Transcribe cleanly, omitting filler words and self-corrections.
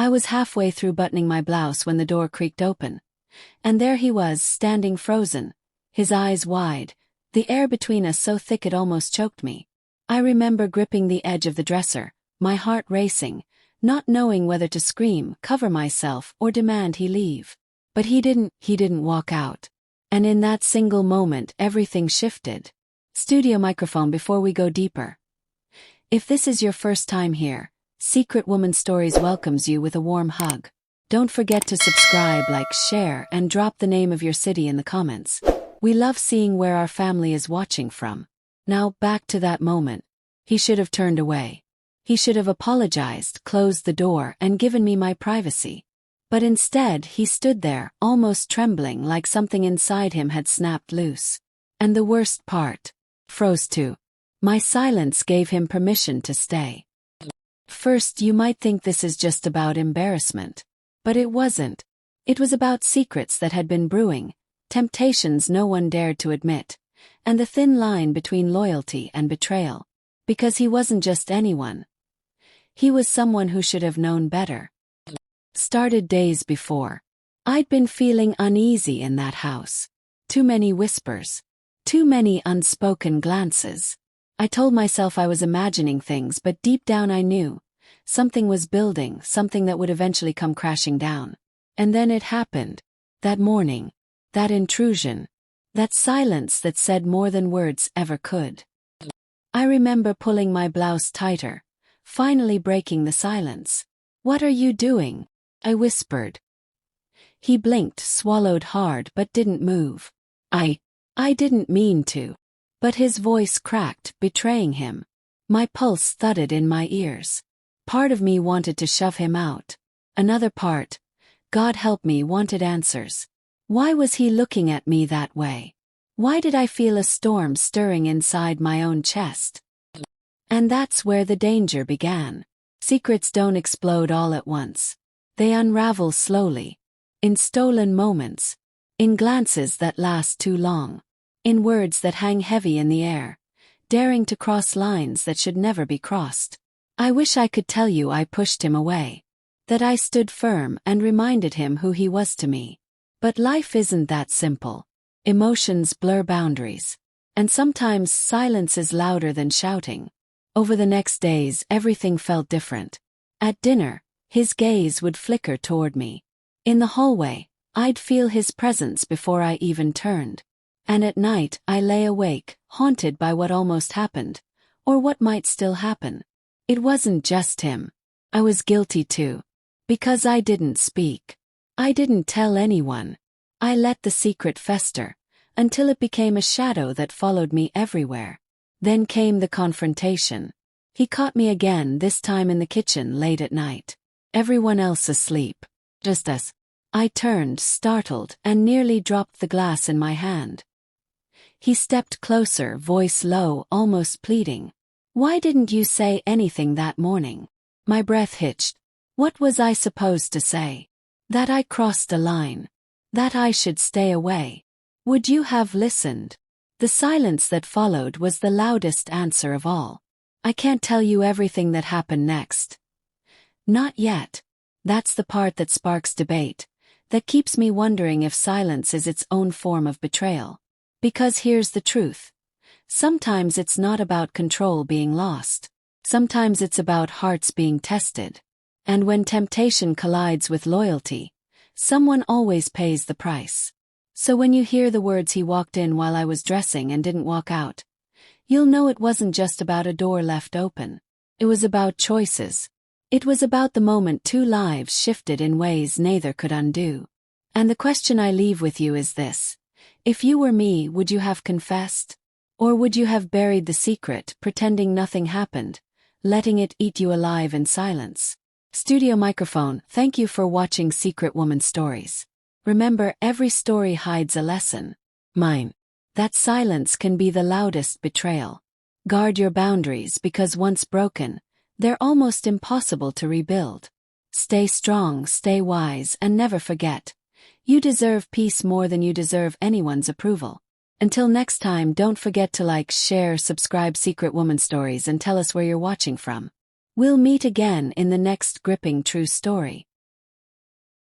I was halfway through buttoning my blouse when the door creaked open. And there he was, standing frozen, his eyes wide, the air between us so thick it almost choked me. I remember gripping the edge of the dresser, my heart racing, not knowing whether to scream, cover myself, or demand he leave. But he didn't walk out. And in that single moment everything shifted. Studio microphone before we go deeper. If this is your first time here, Secret Woman Stories welcomes you with a warm hug. Don't forget to subscribe, like, share, and drop the name of your city in the comments. We love seeing where our family is watching from. Now, back to that moment. He should have turned away. He should have apologized, closed the door, and given me my privacy. But instead, he stood there, almost trembling, like something inside him had snapped loose. And the worst part, froze too. My silence gave him permission to stay. First, you might think this is just about embarrassment. But it wasn't. It was about secrets that had been brewing, temptations no one dared to admit, and the thin line between loyalty and betrayal. Because he wasn't just anyone. He was someone who should have known better. Started days before. I'd been feeling uneasy in that house. Too many whispers. Too many unspoken glances. I told myself I was imagining things, but deep down I knew. Something was building, something that would eventually come crashing down. And then it happened. That morning. That intrusion. That silence that said more than words ever could. I remember pulling my blouse tighter, finally breaking the silence. "What are you doing?" I whispered. He blinked, swallowed hard, but didn't move. I didn't mean to. But his voice cracked, betraying him. My pulse thudded in my ears. Part of me wanted to shove him out. Another part, God help me, wanted answers. Why was he looking at me that way? Why did I feel a storm stirring inside my own chest? And that's where the danger began. Secrets don't explode all at once. They unravel slowly. In stolen moments. In glances that last too long. In words that hang heavy in the air. Daring to cross lines that should never be crossed. I wish I could tell you I pushed him away. That I stood firm and reminded him who he was to me. But life isn't that simple. Emotions blur boundaries. And sometimes silence is louder than shouting. Over the next days, everything felt different. At dinner, his gaze would flicker toward me. In the hallway, I'd feel his presence before I even turned. And at night, I lay awake, haunted by what almost happened, or what might still happen. It wasn't just him. I was guilty too. Because I didn't speak. I didn't tell anyone. I let the secret fester, until it became a shadow that followed me everywhere. Then came the confrontation. He caught me again, this time in the kitchen late at night. Everyone else asleep. Just us. I turned, startled, and nearly dropped the glass in my hand. He stepped closer, voice low, almost pleading. "Why didn't you say anything that morning?" My breath hitched. What was I supposed to say? That I crossed a line. That I should stay away. Would you have listened? The silence that followed was the loudest answer of all. I can't tell you everything that happened next. Not yet. That's the part that sparks debate, that keeps me wondering if silence is its own form of betrayal. Because here's the truth. Sometimes it's not about control being lost. Sometimes it's about hearts being tested. And when temptation collides with loyalty, someone always pays the price. So when you hear the words "he walked in while I was dressing and didn't walk out," you'll know it wasn't just about a door left open. It was about choices. It was about the moment two lives shifted in ways neither could undo. And the question I leave with you is this. If you were me, would you have confessed? Or would you have buried the secret, pretending nothing happened, letting it eat you alive in silence? Studio microphone, thank you for watching Secret Woman Stories. Remember, every story hides a lesson. Mine. That silence can be the loudest betrayal. Guard your boundaries, because once broken, they're almost impossible to rebuild. Stay strong, stay wise, and never forget. You deserve peace more than you deserve anyone's approval. Until next time, don't forget to like, share, subscribe Secret Woman Stories, and tell us where you're watching from. We'll meet again in the next gripping true story.